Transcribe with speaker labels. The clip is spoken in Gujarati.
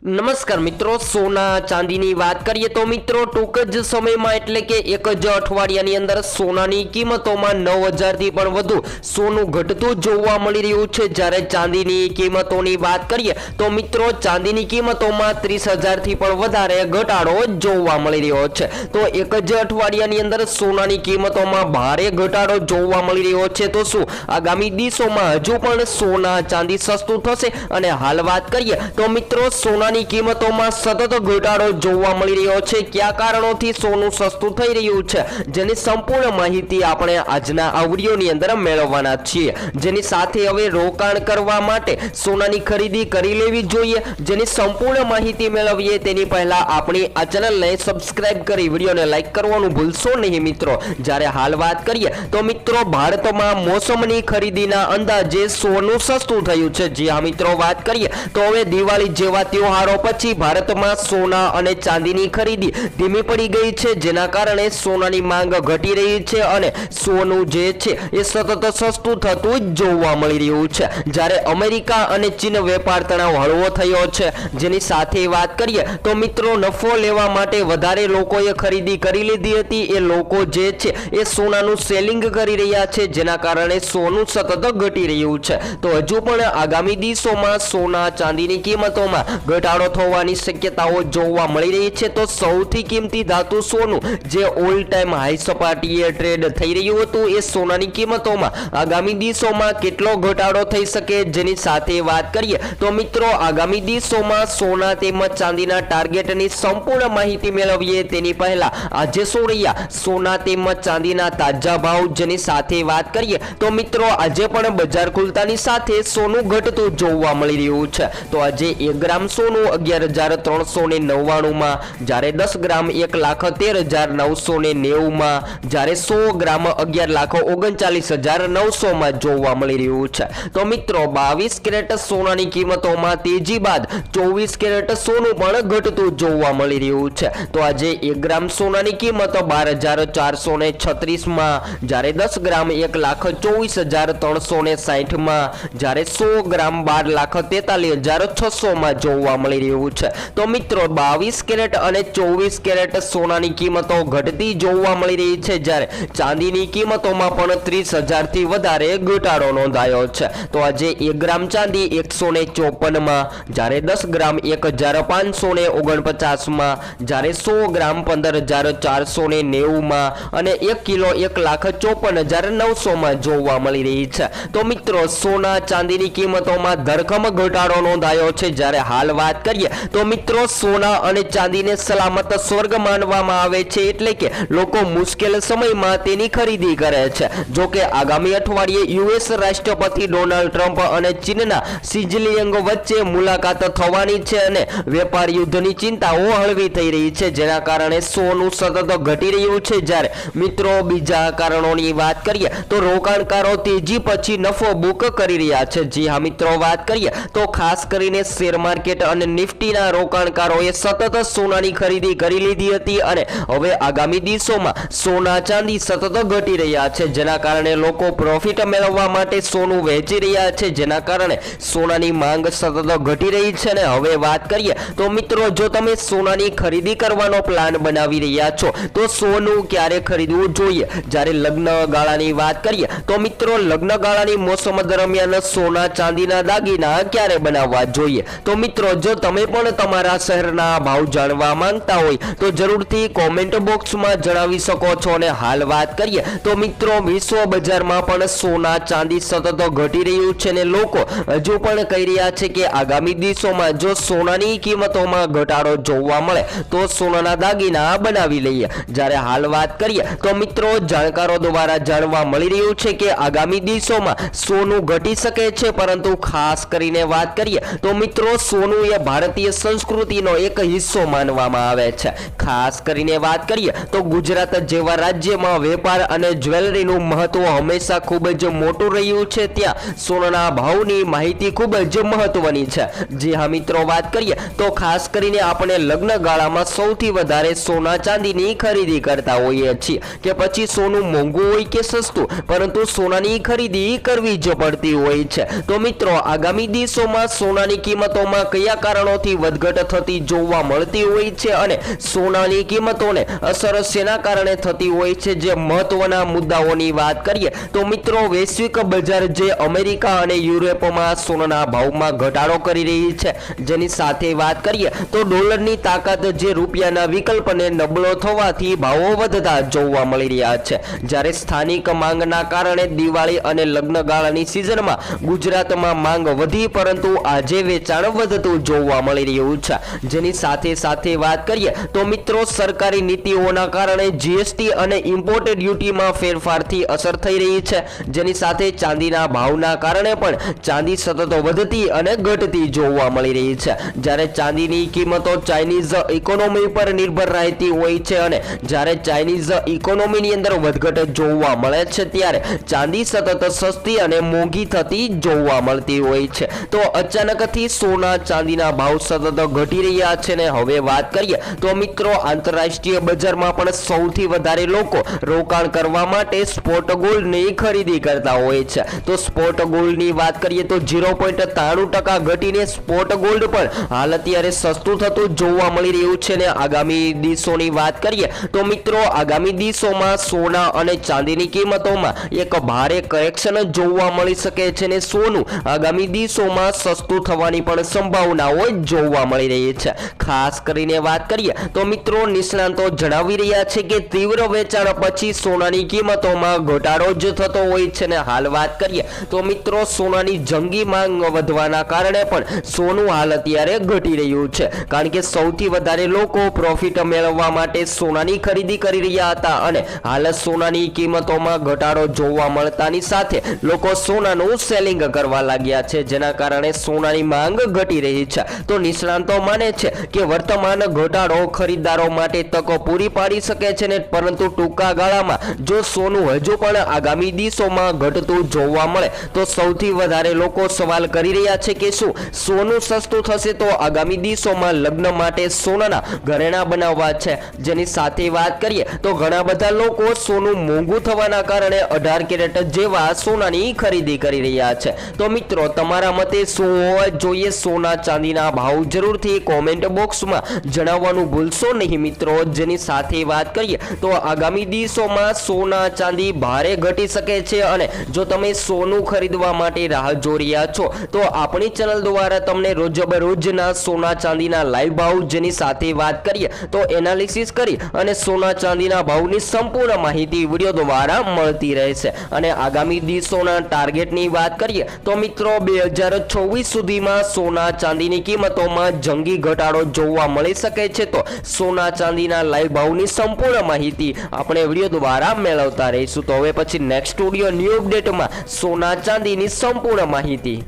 Speaker 1: નમસ્કાર મિત્રો, સોના ચાંદીની વાત કરીએ તો મિત્રો ટૂંક જ સમયમાં એટલે કે એક જ અઠવાડિયાની અંદર સોનાની કિંમતોમાં 9000થી પણ વધુ સોનું ઘટતું જોવા મળી રહ્યું છે। જ્યારે ચાંદીની કિંમતોની વાત કરીએ તો મિત્રો ચાંદીની કિંમતોમાં 30000થી પણ વધારે ઘટાડો જોવા મળી રહ્યો છે। તો એક જ અઠવાડિયાની અંદર સોનાની કિંમતોમાં ભારે ઘટાડો જોવા મળી રહ્યો છે। તો શું આગામી દિવસોમાં હજુ પણ સોના ચાંદી સસ્તું થશે? અને હાલ વાત કરીએ તો મિત્રો સોનાની કિંમતોમાં સતત ઘટાડો જોવા મળી રહ્યો છે। કયા કારણોથી સોનું સસ્તું થઈ રહ્યું છે જેની સંપૂર્ણ માહિતી આપણે આજના આ વિડિયોની અંદર મેળવવાના છીએ। જેની સાથે હવે રોકાણ કરવા માટે સોનાની ખરીદી કરી લેવી જોઈએ, જેની સંપૂર્ણ માહિતી મેળવીએ તેની પહેલા આપણી આ ચેનલને સબસ્ક્રાઇબ કરી વિડિયોને લાઈક કરવાનું ભૂલશો નહીં મિત્રો। જ્યારે હાલ વાત કરીએ તો મિત્રો ભારતમાં મોસમની ખરીદીના અંદાજે સોનું સસ્તું થયું છે। જી હા મિત્રો, વાત કરીએ તો હવે દિવાળી જેવા તહેવારો પછી ભારતમાં સોના અને ચાંદીની ખરીદી ધીમી પડી ગઈ છે, જેના કારણે સોનાની માંગ ઘટી રહી છે અને સોનું જે છે એ સતત સસ્તું થતું જોવા મળી રહ્યું છે। જ્યારે અમેરિકા અને ચીન વેપાર તણાવ હળવો થયો છે, જેની સાથે વાત કરીએ તો મિત્રો નફો લેવા માટે વધારે લોકોએ ખરીદી કરી લીધી હતી। એ લોકો જે છે એ સોનાનું સેલિંગ કરી રહ્યા છે, જેના કારણે સોનું સતત ઘટી રહ્યું છે। તો હજુ પણ આગામી દિવસોમાં સોના ચાંદીની કિંમતોમાં ઘટાડો થવાની શક્યતાઓ જોવા મળી રહી છે। તો સૌથી કિંમતી ધાતુ સોનું જે ઓલ ટાઈમ હાઈ સપાટીએ ટ્રેડ થઈ રહ્યું હતું, એ સોનાની કિંમતોમાં આગામી દિવસોમાં કેટલો ઘટાડો થઈ શકે જેની સાથે વાત કરીએ તો મિત્રો આગામી દિવસોમાં સોના તેમજ ચાંદીના ટાર્ગેટની સંપૂર્ણ માહિતી મેળવીએ તેની પહેલા આજે શું રહ્યા સોના તેમજ ચાંદીના તાજા ભાવ, જેની સાથે વાત કરીએ તો મિત્રો આજે પણ બજાર ખુલતાની સાથે સોનું ઘટતું જોવા મળી રહ્યું છે। તો આજે 1 ગ્રામ સોનું 11399 માં, જ્યારે 10 ગ્રામ 1,13,990 માં, જ્યારે 100 ગ્રામ 11,39,900 માં જોવા મળી રહ્યું છે। તો મિત્રો 22 કેરેટ સોનાની કિંમતોમાં તેજી બાદ 24 કેરેટ સોનું પણ ઘટતું જોવા મળી રહ્યું છે। તો આજે 1 ગ્રામ સોનાની કિંમત 12,436 માં, જ્યારે 10 ગ્રામ 1,24,360 માં, જ્યારે 100 ગ્રામ 12,43,600 માં જોવા મળી રહ્યું છે। તો મિત્રો 22 કેરેટ અને 24 કેરેટ સોનાની કિંમતો ઘટતી જોવા મળી રહી છે, જ્યારે ચાંદીની કિંમતોમાં પણ 30,000થી વધારે ઘટાડો નોંધાયો છે। તો આજે 1 ગ્રામ ચાંદી 154 માં, જ્યારે 10 ગ્રામ 1,549 માં, જ્યારે 100 ગ્રામ 15,490 માં અને 1 કિલો 1,54,900 માં જોવા મળી રહી છે। તો મિત્રો સોના ચાંદીની કિંમતોમાં ધરખમ ઘટાડો નોંધાયો છે। જ્યારે હાલ વાત કરીએ તો મિત્રો સોના અને ચાંદીને સલામત સ્વર્ગ માનવામાં આવે છે, એટલે કે લોકો મુશ્કેલ સમયમાં તેની ખરીદી કરે છે। જો કે આગામી અઠવાડિયે યુએસ રાષ્ટ્રપતિ ડોનાલ્ડ ટ્રમ્પ અને ચીનના શી જિનપિંગ વચ્ચે મુલાકાત થવાની છે અને વેપાર યુદ્ધની ચિંતાઓ હળવી થઈ રહી છે, જેના કારણે સોનું સતત ઘટી રહ્યું છે। જ્યારે મિત્રો બીજા કારણોની વાત કરીએ તો રોકાણકારો તેજી પછી નફો બુક કરી રહ્યા છે। જી હા મિત્રો, વાત કરીએ તો ખાસ કરીને શેર માર્કેટ અને નિફ્ટીના રોકાણકારોએ સતત સોનાની ખરીદી કરી લીધી હતી અને હવે આગામી દિવસોમાં સોના ચાંદી સતત ઘટી રહ્યા છે, જેના કારણે લોકો પ્રોફિટ મેળવવા માટે સોનું વેચી રહ્યા છે, જેના કારણે સોનાની માંગ સતત ઘટી રહી છે। અને હવે વાત કરીએ તો મિત્રો જો તમે સોનાની ખરીદી કરવાનો પ્લાન બનાવી રહ્યા છો તો સોનું ક્યારે ખરીદવું જોઈએ? જ્યારે લગ્ન ગાળાની વાત કરીએ તો મિત્રો લગ્ન ગાળાની મોસમ દરમિયાન સોના ચાંદીના દાગીના ક્યારે બનાવવા જોઈએ? તો મિત્રો જો તમે પણ તમારા શહેરના ભાવ જાણવા માંગતા હોય તો જરૂરથી કોમેન્ટ બોક્સમાં જણાવી શકો છો। અને હાલ વાત કરીએ તો મિત્રો વિશ્વ બજારમાં પણ સોના ચાંદી સતત ઘટી રહ્યું છે અને લોકો હજુ પણ કહી રહ્યા છે કે આગામી દિવસોમાં જો સોનાની કિંમતોમાં ઘટાડો જોવા મળે તો સોનાના દાગીના બનાવી લઈએ। જ્યારે હાલ વાત કરીએ તો મિત્રો જાણકારો દ્વારા જાણવા મળી રહ્યું છે કે આગામી દિવસોમાં સોનું ઘટી શકે છે, પરંતુ ખાસ કરીને વાત કરીએ તો મિત્રો સોનું એ ભારતીય સંસ્કૃતિનો એક હિસ્સો માનવામાં આવે છે। ખાસ કરીને વાત કરીએ તો ગુજરાત જેવા રાજ્યમાં વેપાર અને જ્વેલરીનું મહત્વ હંમેશા ખૂબ જ મોટું રહ્યું છે, ત્યાં સોનાના ભાવની માહિતી ખૂબ જ મહત્વની છે। જી હા મિત્રો, વાત કરીએ તો ખાસ કરીને આપણે લગ્ન ગાળામાં સૌથી વધારે સોના ચાંદીની ખરીદી કરતા હોઈએ છીએ કે પછી સોનું મોંઘું હોય કે સસ્તું, પરંતુ સોનાની ખરીદી કરવી જ પડતી હોય છે। તો મિત્રો આગામી દિવસોમાં સોનાની કિંમતોમાં કયા કારણોથી વધઘટ થતી જોવા મળતી હોય છે અને સોનાની કિંમતોને અસર શેના કારણે થતી હોય છે, જે મહત્વના મુદ્દાઓની વાત કરીએ તો મિત્રો વૈશ્વિક બજાર જે અમેરિકા અને યુરોપમાં સોનાના ભાવમાં ઘટાડો કરી રહી છે, જેની સાથે વાત કરીએ તો ડોલરની તાકાત જે રૂપિયાના વિકલ્પને નબળો થવાથી ભાવો વધતા જોવા મળી રહ્યા છે, જ્યારે સ્થાનિક માંગના કારણે દિવાળી અને લગ્નગાળાની સિઝનમાં ગુજરાતમાં માંગ વધી પરંતુ આજે વેચાણ વધતું જોવા મળી રહ્યું છે, જેની સાથે સાથે વાત કરીએ તો મિત્રો સરકારી નીતિઓના કારણે જીએસટી અને ઇમ્પોર્ટ ડ્યુટીમાં ફેરફારથી અસર થઈ રહી છે, જેની સાથે ચાંદીના ભાવના કારણે પણ ચાંદી સતત વધતી અને ઘટતી જોવા મળી રહી છે, જ્યારે ચાંદીની કિંમતો ચાઇનીઝ ઇકોનોમી પર નિર્ભર રહેતી હોય છે અને જ્યારે ચાઇનીઝ ઇકોનોમીની અંદર વધઘટ જોવા મળે છે ત્યારે ચાંદી સતત સસ્તી અને મોંઘી થતી જોવા મળતી હોય છે। તો અચાનકથી સોના ચાંદીના ભાવ સતત ઘટી રહ્યા છે ને હવે વાત કરીએ તો મિત્રો આંતરરાષ્ટ્રીય બજારમાં પણ સૌથી વધારે લોકો રોકાણ કરવા માટે સ્પોટ ગોલ્ડની ખરીદી કરતા હોય છે। તો સ્પોટ ગોલ્ડની વાત કરીએ તો 0.93% ઘટીને સ્પોટ ગોલ્ડ પણ હાલ અત્યારે સસ્તું થતું જોવા મળી રહ્યું છે ને આગામી દિવસોની વાત કરીએ તો મિત્રો આગામી દિવસોમાં સોના અને ચાંદીની કિંમતોમાં એક ભારે કરેક્શન જોવા મળી શકે છે ને સોનું આગામી દિવસોમાં સસ્તું થવાની પણ સંભાવનાઓ જોવા મળી રહી છે। ખાસ કરીને વાત કરીએ તો મિત્રો નિષ્ણાંતો જણાવી રહ્યા છે કે તીવ્ર વેચાણ પછી સોનાની કિંમતોમાં ઘટાડો જ થતો હોય છે ને હાલ વાત કરીએ તો મિત્રો સોનાની જંગી માંગ વધવાના કારણે પણ સોનું હાલ અત્યારે ઘટી રહ્યું છે, કારણ કે સૌથી વધારે લોકો પ્રોફિટ મેળવવા માટે સોનાની ખરીદી કરી રહ્યા હતા અને હાલ સોનાની કિંમતોમાં ઘટાડો જોવા મળતાની સાથે લોકો સોનાનું સેલિંગ કરવા લાગ્યા છે, જેના કારણે સોનાની માંગ ઘટી રહી છે। તો નિષ્ણાંતો માને છે કે વર્તમાન ઘટાડો ખરીદદારો માટે તકો પૂરી પાડી શકે છે ને પરંતુ ટૂંકા ગાળામાં જો સોનું હજુ પણ આગામી દિવસોમાં ઘટતું જોવા મળે તો સૌથી વધારે લોકો સવાલ કરી રહ્યા છે કે શું સોનું સસ્તું થશે તો આગામી દિવસોમાં લગ્ન માટે સોનાના ઘરેણા બનાવવા છે, જેની સાથે વાત કરીએ તો ઘણા બધા લોકો સોનું મોંઘું થવાના કારણે 18 કેરેટ જેવા સોનાની ખરીદી કરી રહ્યા છે। તો મિત્રો તમારા મતે શું હોવા જોઈએ સોના ચાંદીના ભાવ જરૂરથી કોમેન્ટ બોક્સમાં જણાવવાનું ભૂલશો નહીં મિત્રો। જેની સાથે વાત કરીએ તો આગામી દિવસોમાં સોના ચાંદી ભારે ઘટી શકે છે અને જો તમે સોનું ખરીદવા માટે રાહ જોઈ રહ્યા છો તો આપણી ચેનલ દ્વારા તમને રોજબરોજના સોના ચાંદીના લાઈવ ભાવ જેની સાથે વાત કરીએ તો એનાલિસિસ કરી અને સોના ચાંદીના ભાવની સંપૂર્ણ માહિતી વિડીયો દ્વારા મળતી રહેશે અને આગામી દિવસોના ટાર્ગેટની વાત કરીએ તો મિત્રો 2024 સુધીમાં સોના ચાંદીની કિંમતોમાં જંગી ઘટાડો જોવા મળી શકે છે। તો સોના ચાંદીના લાઈવ ભાવની સંપૂર્ણ માહિતી આપણે વિડીયો દ્વારા મેળવતા રહીશું। તો હવે પછી નેક્સ્ટ વિડીયો ન્યૂ અપડેટમાં સોના ચાંદીની સંપૂર્ણ માહિતી